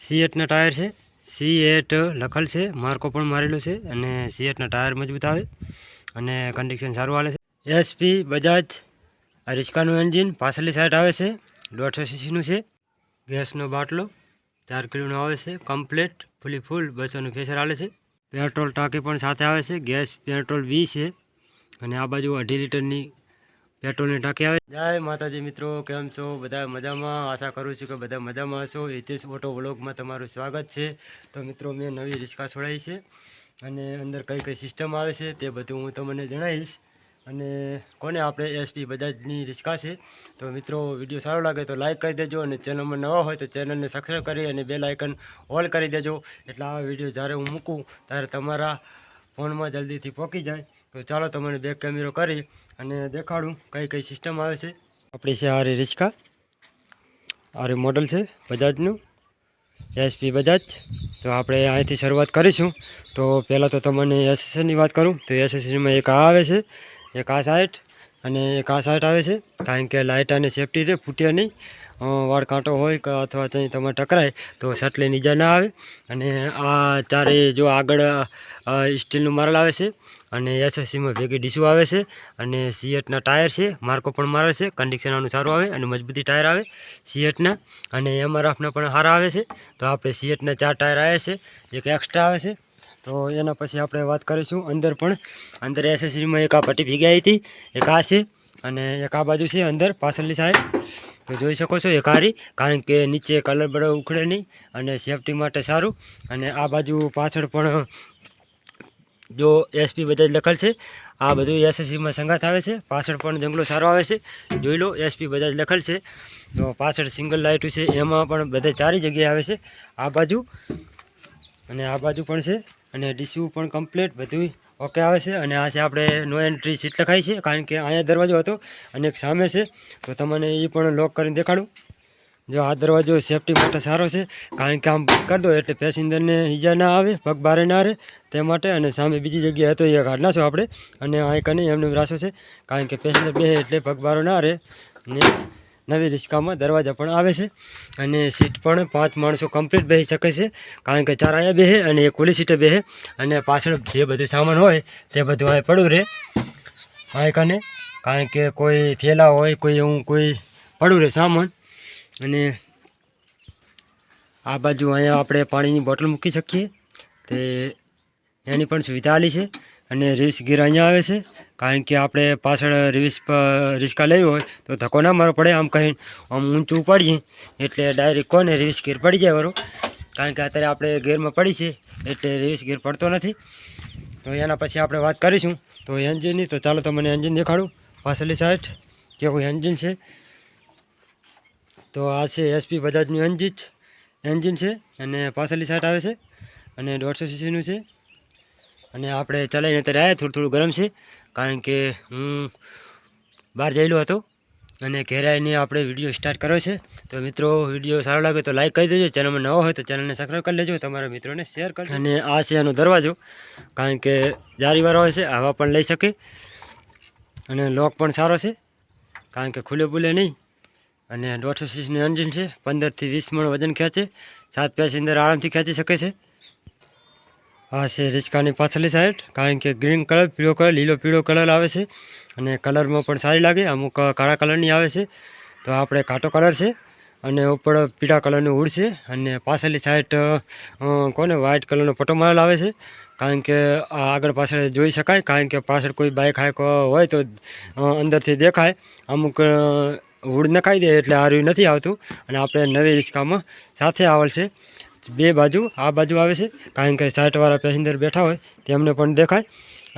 C8ના tyre છે, C8 લખેલ છે, માર્કો પણ મારેલો છે અને C8ના ટાયર મજબૂત આવે અને કન્ડિશન સારું હાલે છે. એસપી બજાજ આ રિસ્કાનું એન્જિન પાછળની સાઈડ આવે છે, 150 સીસીનું છે. ગેસનો બાટલો 4 કિલોનો આવે છે, કમ્પ્લેટ ફૂલ 200નું ફેસર હાલે છે. પેટ્રોલ ટાંકી પણ સાથે આવે છે, ગેસ પેટ્રોલ 20 છે અને આ બાજુ 2.5 લીટરની પેટ્રોલની ટાંકી આવે. જય માતાજી મિત્રો, કેમ છો બધા? મજામાં? આશા કરું છું કે બધા મજામાં હશો. હિતેશ ઓટો વ્લોગમાં તમારું સ્વાગત છે. તો મિત્રો, મેં નવી રિસ્કા છોડાવી છે અને અંદર કઈ સિસ્ટમ આવે છે તે બધું હું તમને જણાવીશ. અને કોને આપણે એસપી બજાજની રિસ્કા છે. તો મિત્રો, વિડીયો સારો લાગે તો લાઈક કરી દેજો અને ચેનલમાં નવા હોય તો ચેનલને સબસ્ક્રાઈબ કરી અને બેલ આઇકન ઓલ કરી દેજો, એટલે આ વિડીયો જ્યારે હું મૂકું ત્યારે તમારા ફોનમાં જલ્દીથી પહોંચી જાય. તો ચાલો તમને બેક કેમેરો કરી અને દેખાડું કઈ સિસ્ટમ આવે છે. આપણી છે આરી રિસ્કા, આરી મોડલ છે બજાજનું, એસપી બજાજ. તો આપણે અહીંથી શરૂઆત કરીશું. તો પહેલાં તો તમને એસેસરીની વાત કરું તો એસેસરીમાં એક આ આવે છે, એક આ સાઈડ અને એક આ સાઈડ આવે છે. કારણ કે લાઇટ અને સેફટી રહે, ફૂટે નહીં. વાળ કાંટો હોય કે અથવા ત્યાં તમારે ટકરાય તો સટલે નીચે ના આવે. અને આ ચારે જો આગળ સ્ટીલનું મારેલ આવે છે અને એસએસસીમાં ભેગી ડીશું આવે છે અને C8ના ટાયર છે, માર્કો પણ મારે છે, કન્ડિશન આનું સારું આવે અને મજબૂતી ટાયર આવે C8ના. અને MRFના પણ સારા આવે છે. તો આપણે C8ના 4 ટાયર આવે છે, એક એક્સ્ટ્રા આવે છે. તો એના પછી આપણે વાત કરીશું અંદર એસેસરીમાં એક આ પટ્ટી ભેગી આવી હતી, એક આ છે અને એક આ બાજુ છે અંદર પાછળની સાઈડ. તો જોઈ શકો છો એક હારી, કારણ કે નીચે કલર બળો ઉખડે નહીં અને સેફટી માટે સારું. અને આ બાજુ પાછળ પણ જો એસપી બજાજ લખેલ છે. આ બધું એસએસસીમાં સંગાથ આવે છે. પાછળ પણ જંગલો સારો આવે છે, જોઈ લો એસપી બજાજ લખેલ છે. તો પાછળ સિંગલ લાઇટ છે, એમાં પણ બધે 4 જગ્યાએ આવે છે. આ બાજુ અને આ બાજુ પણ છે અને ડીસ્યુ પણ કમ્પ્લીટ બધું ઓકે આવે છે. અને આ છે આપણે નો એન્ટ્રી સીટ લખાઈ છે, કારણ કે અહીંયા દરવાજો હતો અને એક સામે છે. તો તમને એ પણ લોક કરીને દેખાડું. જો આ દરવાજો સેફટી માટે સારો છે, કારણ કે આમ કરી દો એટલે પેસેન્જરને ઈજા ના આવે, પગ બારે ના રહે તે માટે. અને સામે બીજી જગ્યાએ હતો એ કાઢ નાખો આપણે, અને આ કંઈ એમને રાસો છે, કારણ કે પેસેન્જર બેસે એટલે પગ બારો ના રહે. અને નવી રિસ્કામાં દરવાજા પણ આવે છે અને સીટ પણ 5 માણસો કમ્પ્લીટ બેસી શકે છે, કારણ કે 4 અહીંયા બેસે અને એક ઓલી સીટે બેસે. અને પાછળ જે બધું સામાન હોય તે બધું અહીં પડ્યું રહે અહીં કને, કારણ કે કોઈ થેલા હોય કોઈ પડ્યું રહે સામાન. અને આ બાજુ અહીંયા આપણે પાણીની બોટલ મૂકી શકીએ, તે એની પણ સુવિધા આલી છે. અને રિવર્સ ગિયર અહીંયા આવે છે, કારણ કે આપણે પાછળ રિસ્કા લેવી હોય તો ધક્કો ના મારવો પડે. આમ કહીને આમ ઊંચું ઉપાડીએ એટલે ડાયરેક્ટ કોને રિવર્સ ગિયર પડી જાય બરો, કારણ કે અત્યારે આપણે ગિયરમાં પડી છે એટલે રિવર્સ ગિયર પડતો નથી. તો એના પછી આપણે વાત કરીશું તો એન્જિનની. તો ચાલો તમને એન્જિન દેખાડું પાછળની સાઈડ કેવું એન્જિન છે. તો આ છે એસપી બજાજનું એન્જિન છે અને પાછળની સાઈડ આવે છે અને 150 સીસીનું છે. અને આપણે ચલાવીને અત્યારે આવ્યા, થોડું ગરમ છે, કારણ કે હું બહાર જયેલો હતો અને ઘેરાઈને આપણે વિડીયો સ્ટાર્ટ કર્યો છે. તો મિત્રો, વિડીયો સારો લાગે તો લાઈક કરી દેજો, ચેનલમાં નવો હોય તો ચેનલને સબસ્ક્રાઈબ કરી લેજો, તમારા મિત્રોને શેર કરજો. અને આ છે એનો દરવાજો, કારણ કે જારીવાળો હોય છે, હવા પણ લઈ શકે અને લોક પણ સારો છે, કારણ કે ખુલે બુલે નહીં. અને 150 સીસીનું એન્જિન છે, 15 થી 20 મણ વજન ખેંચે, 7 પેસેન્જર આરામથી ખેંચી શકે છે. આ છે રિસ્કાની પાછળની સાઈડ, કારણ કે ગ્રીન કલર, પીળો કલર, લીલો પીળો કલર આવે છે અને કલરમાં પણ સારી લાગે. અમુક કાળા કલરની આવે છે, તો આપણે કાટો કલર છે અને ઉપર પીળા કલરનું હુડ છે. અને પાછળની સાઈડ કોને વ્હાઇટ કલરનો પટ્ટો મારેલ આવે છે, કારણ કે આગળ પાછળ જોઈ શકાય, કારણ કે પાછળ કોઈ બાઇક હાઈક હોય તો અંદરથી દેખાય. અમુક હુડ નખાઈ દે એટલે આર્યું નથી આવતું. અને આપણે નવી રિસ્કામાં સાથે આવેલ છે, 2 બાજુ આ બાજુ આવે છે, કારણ કે સાઈડવાળા પેસેન્જર બેઠા હોય તેમને પણ દેખાય.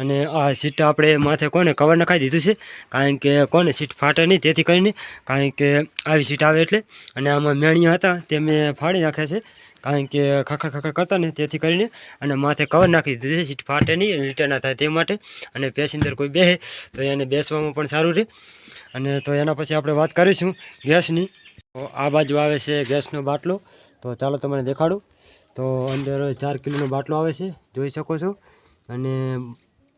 અને આ સીટ આપણે માથે કોને કવર નખાઈ દીધું છે, કારણ કે કોને સીટ ફાટે નહીં, તેથી કરીને, કારણ કે આવી સીટ આવે એટલે. અને આમાં મેણિયા હતા તે મેં ફાડી નાખ્યા છે, કારણ કે ખખડ કરતા ને તેથી કરીને. અને માથે કવર નાખી દીધું છે, સીટ ફાટે નહીં, રીટર્ન ના થાય તે માટે. અને પેસેન્જર કોઈ બેસે તો એને બેસવામાં પણ સારું રહે. અને તો એના પછી આપણે વાત કરીશું ગેસની. તો આ બાજુ આવે છે ગેસનો બાટલો, તો ચાલો તમને દેખાડું. તો અંદર 4 કિલોનો બાટલો આવે છે, જોઈ શકો છો. અને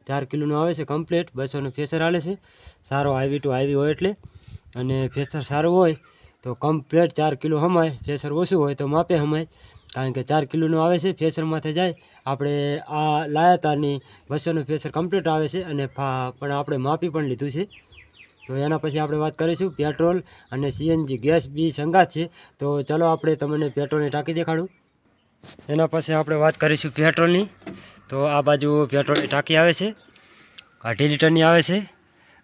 4 કિલોનો આવે છે કમ્પ્લીટ, 200નું ફેસર હાલે છે, સારો હાઈવી ટુ હાઈવી હોય એટલે. અને ફેસર સારું હોય તો કમ્પ્લીટ 4 કિલો હમાય, ફેસર ઓછું હોય તો માપે હમાય. કારણ કે 4 કિલોનું આવે છે. ફેસરમાંથી જાય આપણે આ લાયા તારની 200નું ફેસર કમ્પ્લીટ આવે છે અને પણ આપણે માપી પણ લીધું છે. તો એના પછી આપણે વાત કરીશું પેટ્રોલ અને સીએનજી ગેસ બી સંગાથ છે. તો ચલો આપણે તમને પેટ્રોલની ટાંકી દેખાડું. એના પછી આપણે વાત કરીશું પેટ્રોલની. તો આ બાજુ પેટ્રોલની ટાંકી આવે છે, 2.5 લીટરની આવે છે.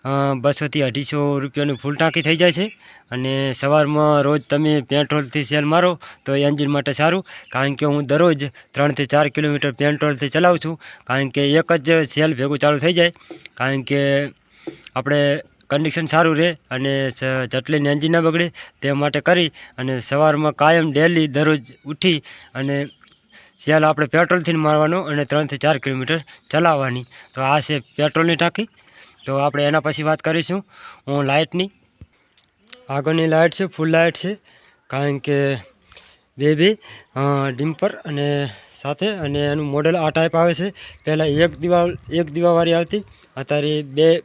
200 થી 250 રૂપિયાની ફૂલ ટાંકી થઈ જાય છે. અને સવારમાં રોજ તમે પેટ્રોલથી સેલ મારો તો એન્જિન માટે સારું, કારણ કે હું દરરોજ 3 થી 4 કિલોમીટર પેટ્રોલથી ચલાવું છું. કારણ કે એક જ સેલ ભેગું ચાલુ થઈ જાય, કારણ કે આપણે કન્ડિશન સારું રહે અને જટલીને એન્જિન ના બગડે તે માટે કરી અને સવારમાં કાયમ ડેલી દરરોજ ઉઠી અને સેલ આપણે પેટ્રોલથી મારવાનો અને 3 થી 4 કિલોમીટર ચલાવવાની. તો આ છે પેટ્રોલની ટાંકી. તો આપણે એના પછી વાત કરીશું લાઇટની. આગળની લાઇટ છે ફૂલ લાઇટ છે, કારણ કે બે ડિમ્પર અને સાથે અને એનું મોડેલ આ ટાઈપ આવે છે. પહેલાં એક દીવાવાળી આવતી, અત્યારે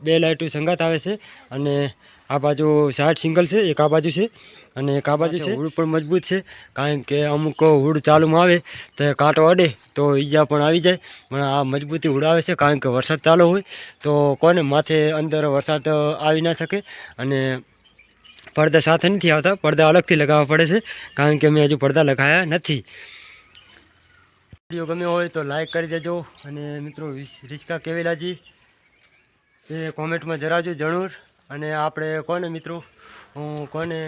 બે લાઇટો સંગાત આવે છે. અને આ બાજુ સાઈડ સિંગલ છે, એક આ બાજુ છે અને એક આ બાજુ છે. હુડ પણ મજબૂત છે, કારણ કે અમુક હુડ ચાલુમાં આવે તો કાંટો અડે તો ઈજા પણ આવી જાય, પણ આ મજબૂતી હુડ આવે છે. કારણ કે વરસાદ ચાલુ હોય તો કોને માથે અંદર વરસાદ આવી ના શકે. અને પડદા સાથે નથી આવતા, પડદા અલગથી લગાવવા પડે છે, કારણ કે મેં હજુ પડદા લગાવ્યા નથી. વિડીયો ગમ્યો હોય તો લાઈક કરી દેજો અને મિત્રો રિસ્કા કેવી લાગી એ કોમેન્ટમાં જણાવજો જરૂર. અને આપણે કોને મિત્રો કોને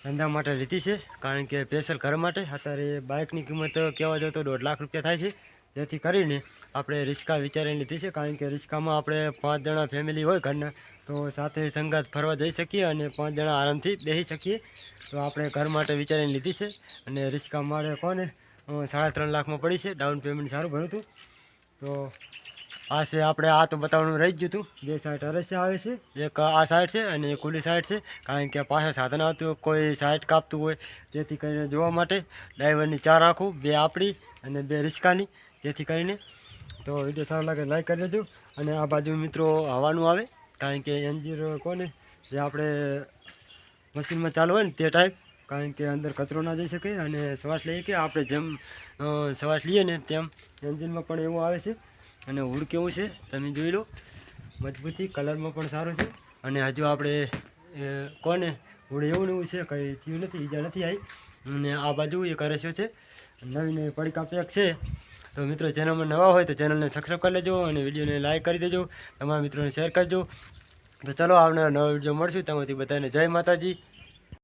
ધંધા માટે લીધી છે, કારણ કે સ્પેશિયલ ઘર માટે. અત્યારે બાઇકની કિંમત કહેવા જાવ તો 1.5 લાખ રૂપિયા થાય છે. જેથી કરીને આપણે રિસ્કા વિચારીને લીધી છે, કારણ કે રિસ્કામાં આપણે 5 જણા ફેમિલી હોય ઘરના તો સાથે સંગાત ફરવા જઈ શકીએ અને 5 જણા આરામથી બેસી શકીએ. તો આપણે ઘર માટે વિચારીને લીધી છે. અને રિસ્કા મારે કોને 3.5 લાખમાં પડી છે. ડાઉન પેમેન્ટ સારું ભર્યું હતું. તો આ છે આપણે આ તો બતાવવાનું રહી જ ગયું હતું. 2 સાઈડ અરસ્ય આવે છે, એક આ સાઈડ છે અને એક ખુલ્લી સાઈડ છે, કારણ કે પાછળ સાધન આવતું હોય, કોઈ સાઈડ કાપતું હોય, જેથી કરીને જોવા માટે ડ્રાઈવરની 4 આંખો, 2 આપણી અને 2 રિસ્કાની. જેથી કરીને તો વિડીયો સારો લાગે લાઈક કરી દેજો. અને આ બાજુ મિત્રો હવાનું આવે, કારણ કે એન્જિન કોને જે આપણે મશીનમાં ચાલુ હોય ને તે ટાઈપ, કારણ કે અંદર કચરો ના જઈ શકે અને શ્વાસ લઈએ કે આપણે જેમ શ્વાસ લઈએ ને તેમ એન્જિનમાં પણ એવું આવે છે. અને હુડ કેવું છે તમે જોઈ લો, મજબૂતી કલરમાં પણ સારું છે. અને હજુ આપણે કોને હુડ એવું છે, કંઈ થયું નથી, ઈજા નથી આવી. અને આ બાજુ એક અરસ્યો છે, નવી પડીકા પેક છે. તો મિત્રો ચેનલમાં નવા હોય તો ચેનલને સબસ્ક્રાઈબ કરી લેજો અને વિડીયોને લાઈક કરી દેજો, તમારા મિત્રોને શેર કરજો. તો ચલો આવનારા નવા વિડીયો મળશું. તમારી બધાને જય માતાજી.